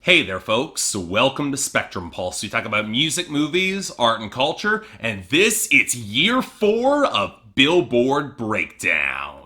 Hey there folks, welcome to Spectrum Pulse. We talk about music, movies, art, and culture, and it's year 4 of Billboard Breakdown.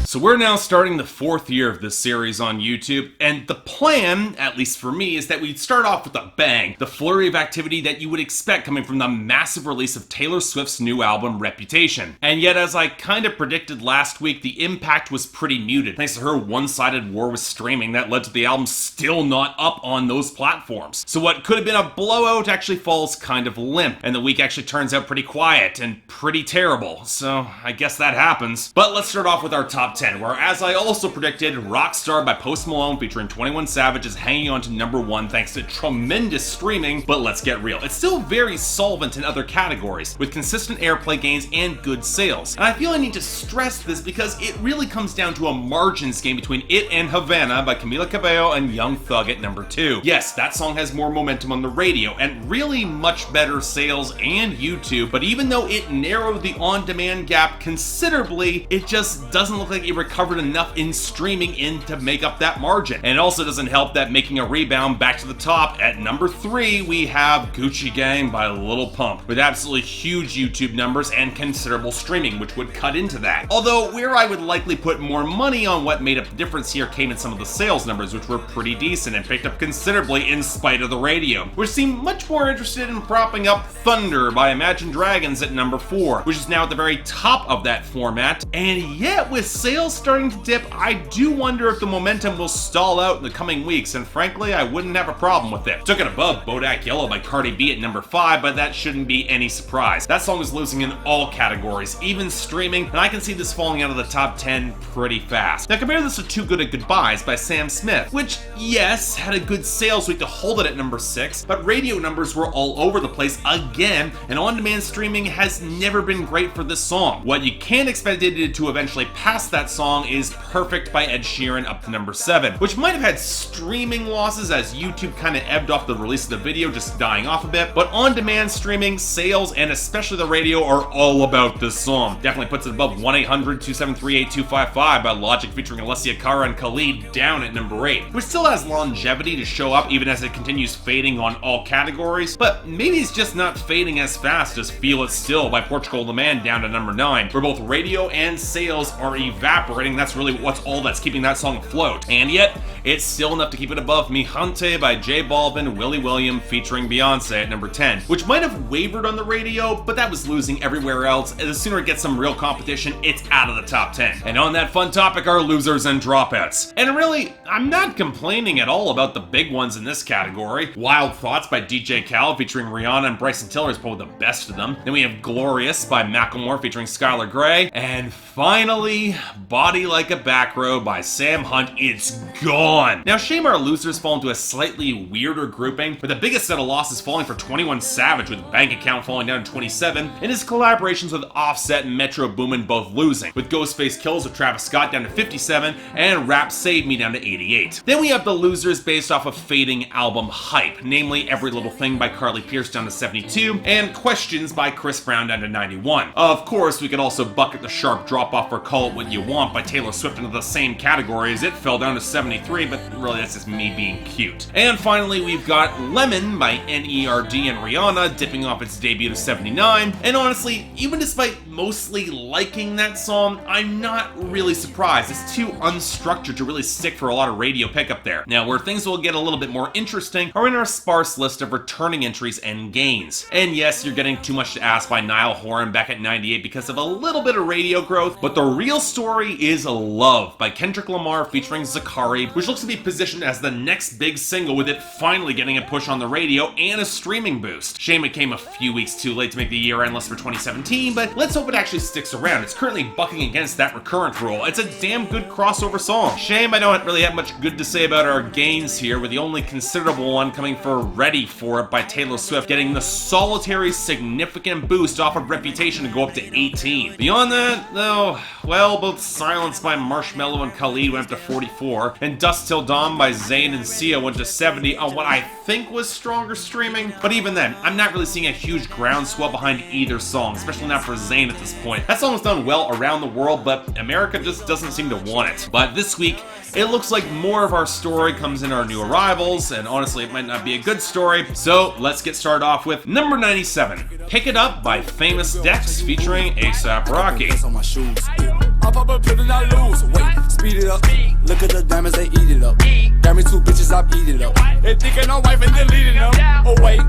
So we're now starting the 4th year of this series on YouTube, and the plan, at least for me, is that we'd start off with a bang, the flurry of activity that you would expect coming from the massive release of Taylor Swift's new album, Reputation. And yet, as I kind of predicted last week, the impact was pretty muted, thanks to her one-sided war with streaming that led to the album still not up on those platforms. So what could have been a blowout actually falls kind of limp, and the week actually turns out pretty quiet and pretty terrible, so I guess that happens. But let's start off with our top 10, where, as I also predicted, Rockstar by Post Malone featuring 21 Savage is hanging on to number 1 thanks to tremendous streaming, but let's get real, it's still very solvent in other categories, with consistent airplay gains and good sales. And I feel I need to stress this because it really comes down to a margins game between it and Havana by Camila Cabello and Young Thug at number 2. Yes, that song has more momentum on the radio, and really much better sales and YouTube, but even though it narrowed the on-demand gap considerably, it just doesn't look like it recovered enough in streaming in to make up that margin. And it also doesn't help that making a rebound back to the top at number 3, we have Gucci Gang by Lil Pump, with absolutely huge YouTube numbers and considerable streaming, which would cut into that. Although where I would likely put more money on what made up the difference here came in some of the sales numbers, which were pretty decent and picked up considerably in spite of the radio, which seemed much more interested in propping up Thunder by Imagine Dragons at number 4, which is now at the very top of that format. And yet, with sales starting to dip, I do wonder if the momentum will stall out in the coming weeks, and frankly, I wouldn't have a problem with it. Took it above Bodak Yellow by Cardi B at number 5, but that shouldn't be any surprise. That song is losing in all categories, even streaming, and I can see this falling out of the top 10 pretty fast. Now compare this to Too Good at Goodbyes by Sam Smith, which, yes, had a good sales week to hold it at number 6, but radio numbers were all over the place again, and on-demand streaming has never been great for this song. What you can't expect it to eventually pass that song is Perfect by Ed Sheeran up to number 7, which might have had streaming losses as YouTube kind of ebbed off the release of the video, just dying off a bit, but on-demand streaming, sales, and especially the radio are all about this song. Definitely puts it above 1-800-273-8255 by Logic featuring Alessia Cara and Khalid down at number 8, which still has longevity to show up even as it continues fading on all categories, but maybe it's just not fading as fast as Feel It Still by Portugal the Man down to number 9, where both radio and sales are evaporating. That's really what's all that's keeping that song afloat. And yet, it's still enough to keep it above Mi Gente by J Balvin, Willie William featuring Beyonce at number 10, which might have wavered on the radio, but that was losing everywhere else, and the sooner it gets some real competition, it's out of the top 10. And on that fun topic are losers and dropouts. And really, I'm not complaining at all about the big ones in this category. Wild Thoughts by DJ Khaled featuring Rihanna and Bryson Tiller is probably the best of them. Then we have Glorious by Macklemore featuring Skylar Grey. And finally, Body Like a Back Row by Sam Hunt. It's gone. Now, shame our losers fall into a slightly weirder grouping, with the biggest set of losses falling for 21 Savage, with Bank Account falling down to 27, and his collaborations with Offset and Metro Boomin both losing, with Ghostface Kills with Travis Scott down to 57, and Rap Save Me down to 88. Then we have the losers based off of fading album hype, namely Every Little Thing by Carly Pearce down to 72, and Questions by Chris Brown down to 91. Of course, we could also bucket the sharp drop-off for Call It What You Want by Taylor Swift into the same category, as it fell down to 73, but really that's just me being cute. And finally, we've got Lemon by N.E.R.D. and Rihanna dipping off its debut to 79, and honestly, even despite mostly liking that song, I'm not really surprised. It's too unstructured to really stick for a lot of radio pickup there. Now, where things will get a little bit more interesting are in our sparse list of returning entries and gains. And yes, you're getting Too Much to Ask by Niall Horan back at 98 because of a little bit of radio growth, but the real story is Love by Kendrick Lamar featuring Zakari, which looks to be positioned as the next big single, with it finally getting a push on the radio and a streaming boost. Shame it came a few weeks too late to make the year-end list for 2017, but let's hope it actually sticks around. It's currently bucking against that recurrent rule. It's a damn good crossover song. Shame I don't really have much good to say about our gains here, with the only considerable one coming for Ready For It by Taylor Swift getting the solitary significant boost off of Reputation to go up to 18. Beyond that, though, well, both Silence by Marshmello and Khalid went up to 44, and Dust Till Dawn by Zayn and Sia went to 70 on what I think was stronger streaming. But even then, I'm not really seeing a huge groundswell behind either song, especially not for Zayn at at this point. That song was done well around the world, but America just doesn't seem to want it. But this week, it looks like more of our story comes in our new arrivals, and honestly, it might not be a good story. So let's get started off with number 97, Pick It Up by Famous Dex featuring A$AP Rocky. I pop a pill and I lose. Wait, speed it up. Look at the diamonds, they eat it up. Got me 2 bitches, I beat it up. They thinking I'm wife and deleting them. Oh wait,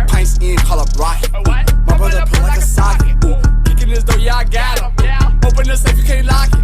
pints in, call up Rocky. My brother put like a socket. Kicking this door, yeah, I got him. Open the safe, you can't lock it.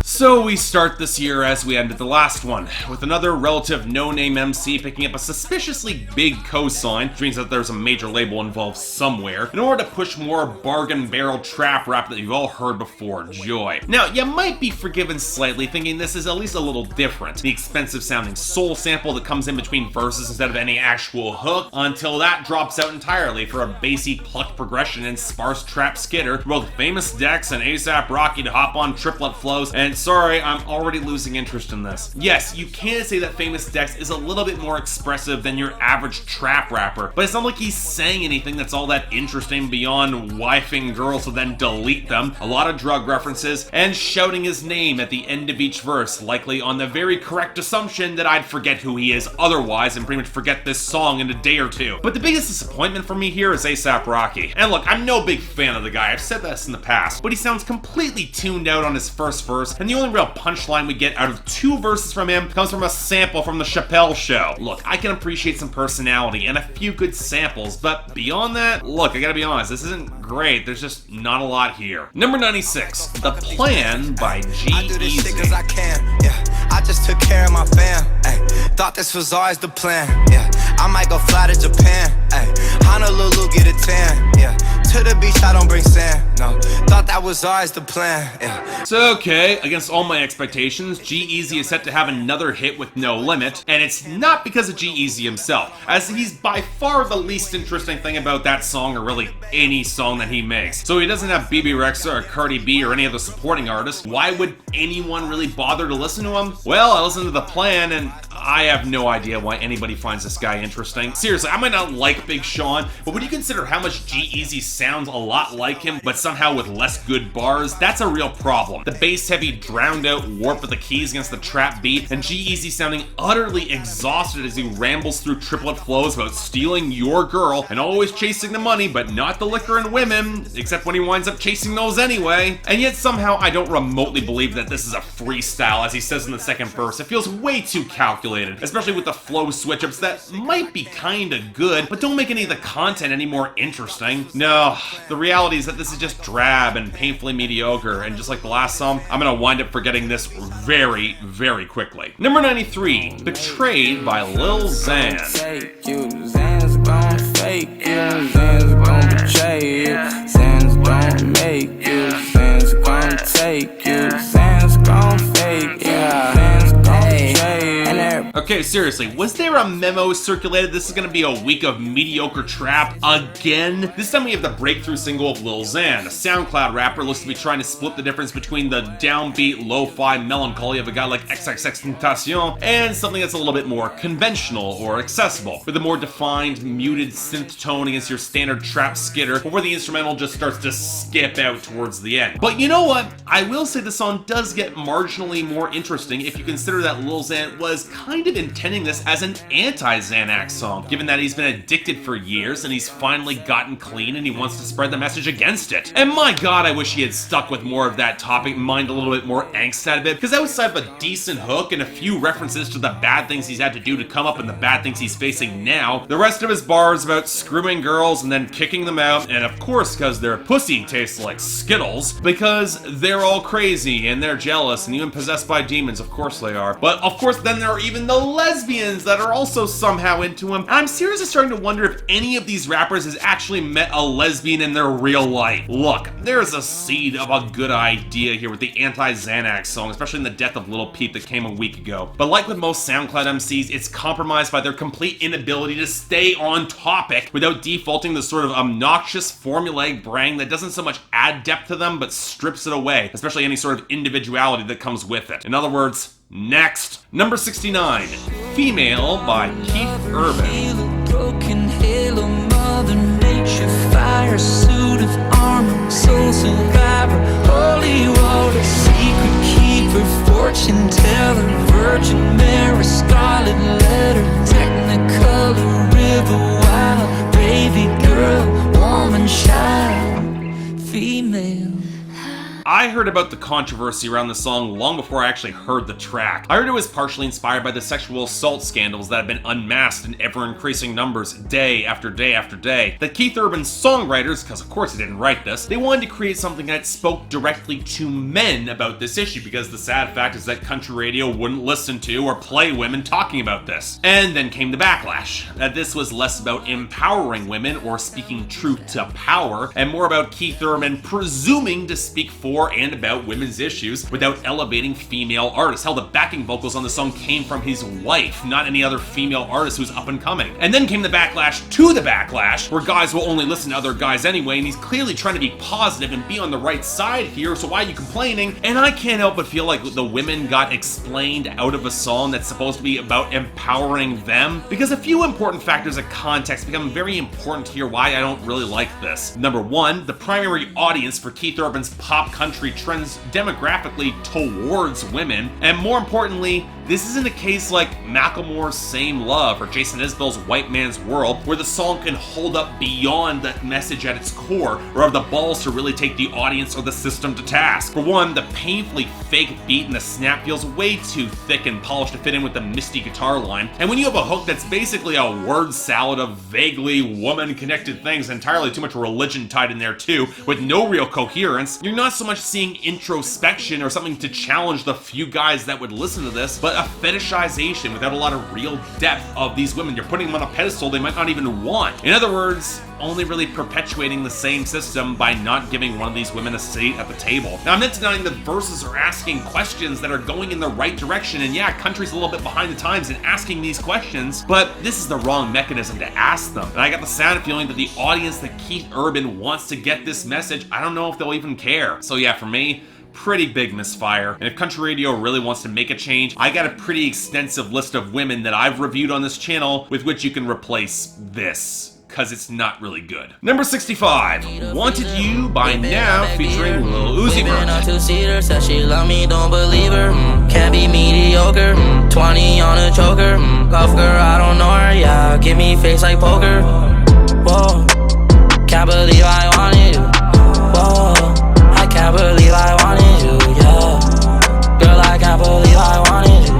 So we start this year as we ended the last one, with another relative no-name MC picking up a suspiciously big cosign, which means that there's a major label involved somewhere, in order to push more bargain barrel trap rap that you've all heard before, Joy. Now, you might be forgiven slightly, thinking this is at least a little different. The expensive sounding soul sample that comes in between verses instead of any actual hook, until that drops out entirely for a bassy plucked progression and sparse trap skitter, for both Famous Dex and A$AP Rocky to hop on triplet flows, and sorry, I'm already losing interest in this. Yes, you can say that Famous Dex is a little bit more expressive than your average trap rapper, but it's not like he's saying anything that's all that interesting beyond wifing girls to then delete them, a lot of drug references, and shouting his name at the end of each verse, likely on the very correct assumption that I'd forget who he is otherwise and pretty much forget this song in a day or two. But the biggest disappointment for me here is A$AP Rocky. And look, I'm no big fan of the guy, I've said this in the past, but he sounds completely tuned out on his first verse, and the only real punchline we get out of 2 verses from him comes from a sample from the Chappelle Show. Look, I can appreciate some personality and a few good samples, but beyond that, look, I gotta be honest, this isn't great, there's just not a lot here. Number 96, The Plan by G-Eazy. I do this shit 'cause I can, yeah. I just took care of my fam, ayy. Thought this was always the plan, yeah. I might go fly to Japan, ayy. Honolulu, get a tan, yeah. To the beach, I don't bring sand, no. Thought that was always the plan, yeah. So okay, against all my expectations, G-Eazy is set to have another hit with No Limit, and it's not because of G-Eazy himself, as he's by far the least interesting thing about that song, or really any song that he makes. So he doesn't have BB Rexa or Cardi B or any other supporting artist. Why would anyone really bother to listen to him? Well, I listened to The Plan, and I have no idea why anybody finds this guy interesting. Seriously, I might not like Big Sean, but when you consider how much G-Eazy sounds a lot like him, but somehow with less good bars, that's a real problem. The bass-heavy, drowned-out warp with the keys against the trap beat, and G-Eazy sounding utterly exhausted as he rambles through triplet flows about stealing your girl and always chasing the money, but not the liquor and women, except when he winds up chasing those anyway. And yet somehow I don't remotely believe that this is a freestyle, as he says in the second verse. It feels way too calculated, especially with the flow switch-ups that might be kinda good, but don't make any of the content any more interesting. No, the reality is that this is just drab and painfully mediocre, and just like the last song, I'm gonna wind up forgetting this very, very quickly. Number 93, Betrayed by Lil Xan. Take you, Xan's gon' fake you, Xan's gon' betray you, Xan's gon' make you, Xan's gon' take you, Xan's gon' fake you, Xan's gon' betray you. Okay, seriously, was there a memo circulated this is gonna be a week of mediocre trap again? This time we have the breakthrough single of Lil Xan, a SoundCloud rapper looks to be trying to split the difference between the downbeat, lo-fi melancholy of a guy like XXXTentacion and something that's a little bit more conventional or accessible, with a more defined, muted synth tone against your standard trap skitter, or where the instrumental just starts to skip out towards the end. But you know what? I will say the song does get marginally more interesting if you consider that Lil Xan was kind of intending this as an anti-Xanax song, given that he's been addicted for years and he's finally gotten clean and he wants to spread the message against it. And my god, I wish he had stuck with more of that topic, mind a little bit more angst out of it, because outside of a decent hook and a few references to the bad things he's had to do to come up and the bad things he's facing now, the rest of his bars about screwing girls and then kicking them out, and of course because their pussy tastes like Skittles, because they're all crazy and they're jealous and even possessed by demons, of course they are. But of course then there are even the lesbians that are also somehow into him. And I'm seriously starting to wonder if any of these rappers has actually met a lesbian in their real life. Look, there's a seed of a good idea here with the anti-Xanax song, especially in the death of Lil Peep that came a week ago. But like with most SoundCloud MCs, it's compromised by their complete inability to stay on topic without defaulting the sort of obnoxious formulaic brand that doesn't so much add depth to them but strips it away, especially any sort of individuality that comes with it. In other words, next. Number 69, Female by Keith Urban. Broken halo, Mother Nature, fire suit of armor, soul survivor, holy water, secret keeper, fortune teller, Virgin Mary, scarlet letter, technicolor, river wild, baby girl, woman, child, female. I heard about the controversy around the song long before I actually heard the track. I heard it was partially inspired by the sexual assault scandals that have been unmasked in ever-increasing numbers day after day after day. That Keith Urban's songwriters, because of course he didn't write this, they wanted to create something that spoke directly to men about this issue, because the sad fact is that country radio wouldn't listen to or play women talking about this. And then came the backlash, that this was less about empowering women or speaking truth to power, and more about Keith Urban presuming to speak for and about women's issues without elevating female artists. Hell, the backing vocals on the song came from his wife, not any other female artist who's up and coming. And then came the backlash to the backlash, where guys will only listen to other guys anyway, and he's clearly trying to be positive and be on the right side here, so why are you complaining? And I can't help but feel like the women got explained out of a song that's supposed to be about empowering them, because a few important factors of context become very important here why I don't really like this. Number one, the primary audience for Keith Urban's pop country trends demographically towards women, and more importantly, this isn't a case like Macklemore's Same Love or Jason Isbell's White Man's World, where the song can hold up beyond that message at its core, or have the balls to really take the audience or the system to task. For one, the painfully fake beat and the snap feels way too thick and polished to fit in with the misty guitar line, and when you have a hook that's basically a word salad of vaguely woman-connected things, entirely too much religion tied in there too, with no real coherence, you're not so much seeing introspection or something to challenge the few guys that would listen to this, but a fetishization without a lot of real depth of these women. You're putting them on a pedestal they might not even want. In other words, only really perpetuating the same system by not giving one of these women a seat at the table. Now, I'm not denying the verses are asking questions that are going in the right direction, and yeah, country's a little bit behind the times in asking these questions, but this is the wrong mechanism to ask them. And I got the sad feeling that the audience that Keith Urban wants to get this message, I don't know if they'll even care. So yeah, for me, pretty big misfire. And if country radio really wants to make a change, I got a pretty extensive list of women that I've reviewed on this channel with which you can replace this, cause it's not really good. Number 65, Wanted You by Now featuring Lil Uzi Vert. A two-seater, said she love me, don't believe her. Can't be mediocre, 20 on a choker. Love girl, I don't know her, yeah, give me face like poker. Whoa, can't believe I wanted you. Whoa, I can't believe I wanted you, yeah. Girl, I can't believe I wanted you.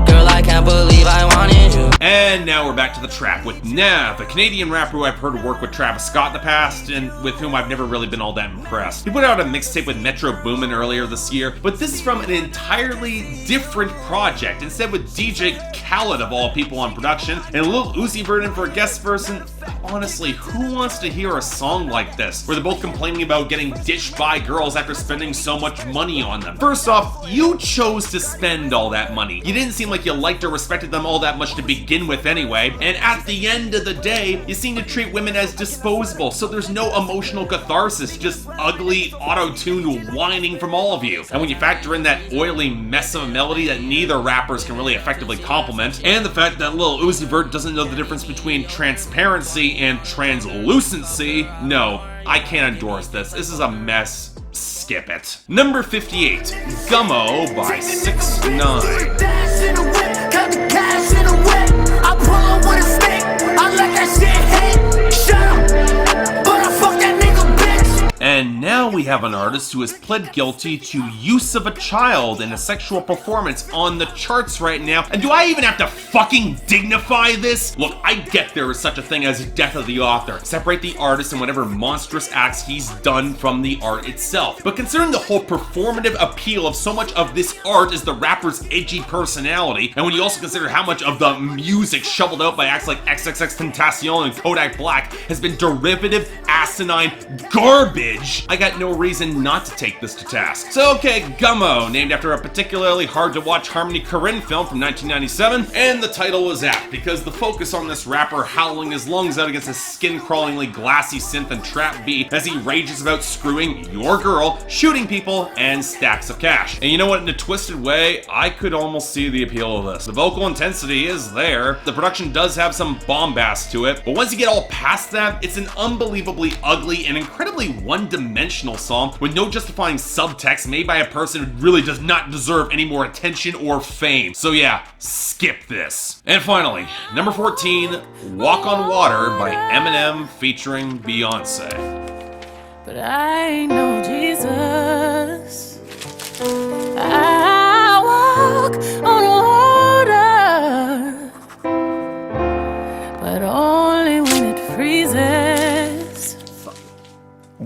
Girl, I can't believe I wanted you. And now we're back to the track with Nav, a Canadian rapper who I've heard work with Travis Scott in the past, and with whom I've never really been all that impressed. He put out a mixtape with Metro Boomin earlier this year, but this is from an entirely different project, instead with DJ Khaled of all people on production, and Lil Uzi Vert in for a guest verse. And honestly, who wants to hear a song like this, where they're both complaining about getting ditched by girls after spending so much money on them? First off, you chose to spend all that money. You didn't seem like you liked or respected them all that much to begin with anyway, and at the end of the day, you seem to treat women as disposable, so there's no emotional catharsis, just ugly, auto-tuned whining from all of you. And when you factor in that oily mess of a melody that neither rappers can really effectively complement, and the fact that Lil Uzi Vert doesn't know the difference between transparency and translucency, no, I can't endorse this. This is a mess. Skip it. Number 58, Gummo by 6ix9ine. I pull up with a stick, I let that shit hit. Shut up, but I fuck that nigga, bitch. And now we have an artist who has pled guilty to use of a child in a sexual performance on the charts right now. And do I even have to fucking dignify this? Look, I get there is such a thing as death of the author. Separate the artist and whatever monstrous acts he's done from the art itself. But considering the whole performative appeal of so much of this art is the rapper's edgy personality, and when you also consider how much of the music shoveled out by acts like XXXTentacion and Kodak Black has been derivative, asinine garbage, I got no reason not to take this to task. So okay, Gummo, named after a particularly hard to watch Harmony Korine film from 1997, and the title was apt because the focus on this rapper howling his lungs out against a skin-crawlingly glassy synth and trap beat as he rages about screwing your girl, shooting people, and stacks of cash. And you know what, in a twisted way, I could almost see the appeal of this. The vocal intensity is there, the production does have some bombast to it, but once you get all past that, it's an unbelievably ugly and incredibly one-dimensional one-dimensional song with no justifying subtext made by a person who really does not deserve any more attention or fame. So yeah, skip this. And finally, number 14, Walk on Water by Eminem featuring Beyonce. But I know Jesus. I walk on water, but only when it freezes.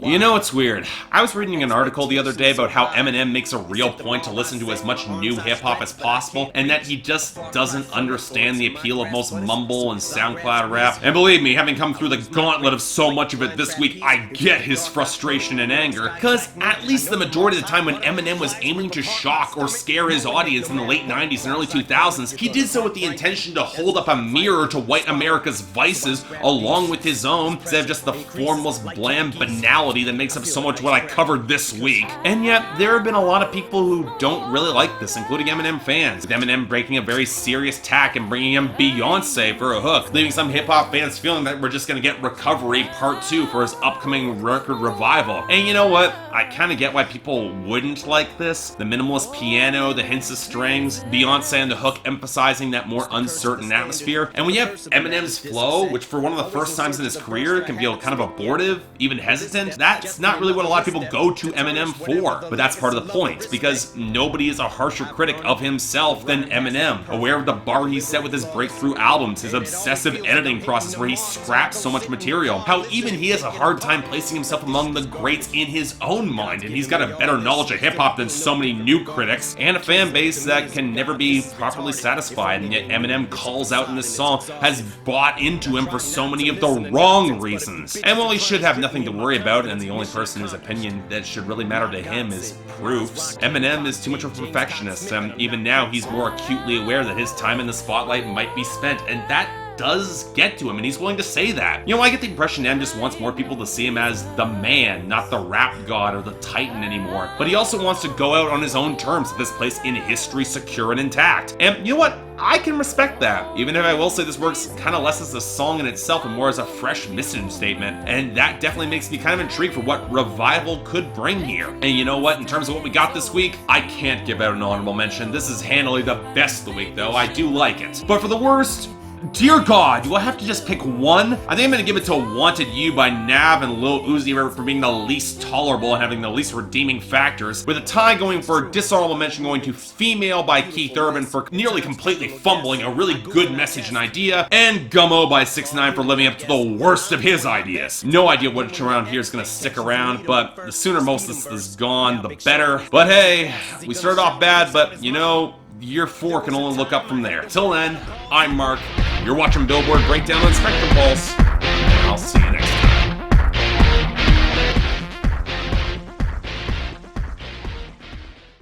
You know, it's weird. I was reading an article the other day about how Eminem makes a real point to listen to as much new hip-hop as possible, and that he just doesn't understand the appeal of most mumble and SoundCloud rap. And believe me, having come through the gauntlet of so much of it this week, I get his frustration and anger, because at least the majority of the time when Eminem was aiming to shock or scare his audience in the late 90s and early 2000s, he did so with the intention to hold up a mirror to white America's vices along with his own, instead of just the formless, bland banality that makes up so much what I covered this week. And yet, there have been a lot of people who don't really like this, including Eminem fans. With Eminem breaking a very serious tack and bringing in Beyonce for a hook, leaving some hip-hop fans feeling that we're just gonna get Recovery Part 2 for his upcoming record revival. And you know what? I kinda get why people wouldn't like this. The minimalist piano, the hints of strings, Beyonce and the hook emphasizing that more uncertain atmosphere. And when you have Eminem's flow, which for one of the first times in his career can feel kind of abortive, even hesitant, that's not really what a lot of people go to Eminem for. But that's part of the point, because nobody is a harsher critic of himself than Eminem. Aware of the bar he set with his breakthrough albums, his obsessive editing process where he scraps so much material, how even he has a hard time placing himself among the greats in his own mind, and he's got a better knowledge of hip-hop than so many new critics, and a fan base that can never be properly satisfied, and yet Eminem calls out in this song has bought into him for so many of the wrong reasons. And while he should have nothing to worry about, and the only person whose opinion that should really matter to him is proofs, Eminem is too much of a perfectionist, and even now he's more acutely aware that his time in the spotlight might be spent, and that does get to him, and he's willing to say that. You know, I get the impression M just wants more people to see him as the man, not the rap god or the titan anymore. But he also wants to go out on his own terms with this place in history secure and intact. And you know what? I can respect that, even if I will say this works kind of less as a song in itself and more as a fresh mission statement. And that definitely makes me kind of intrigued for what Revival could bring here. And you know what? In terms of what we got this week, I can't give out an honorable mention. This is handily the best of the week, though. I do like it. But for the worst, dear God, do I have to just pick one? I think I'm gonna give it to Wanted You by Nav and Lil Uzi Vert for being the least tolerable and having the least redeeming factors, with a tie going for dishonorable mention going to Female by Keith Urban for nearly completely fumbling a really good message and idea, and Gummo by 6ix9ine for living up to the worst of his ideas. No idea which around here is gonna stick around, but the sooner most of this is gone, the better. But hey, we started off bad, but you know, year 4 can only look up from there. Till then, I'm Mark. You're watching Billboard Breakdown on Spectrum Pulse, and I'll see you.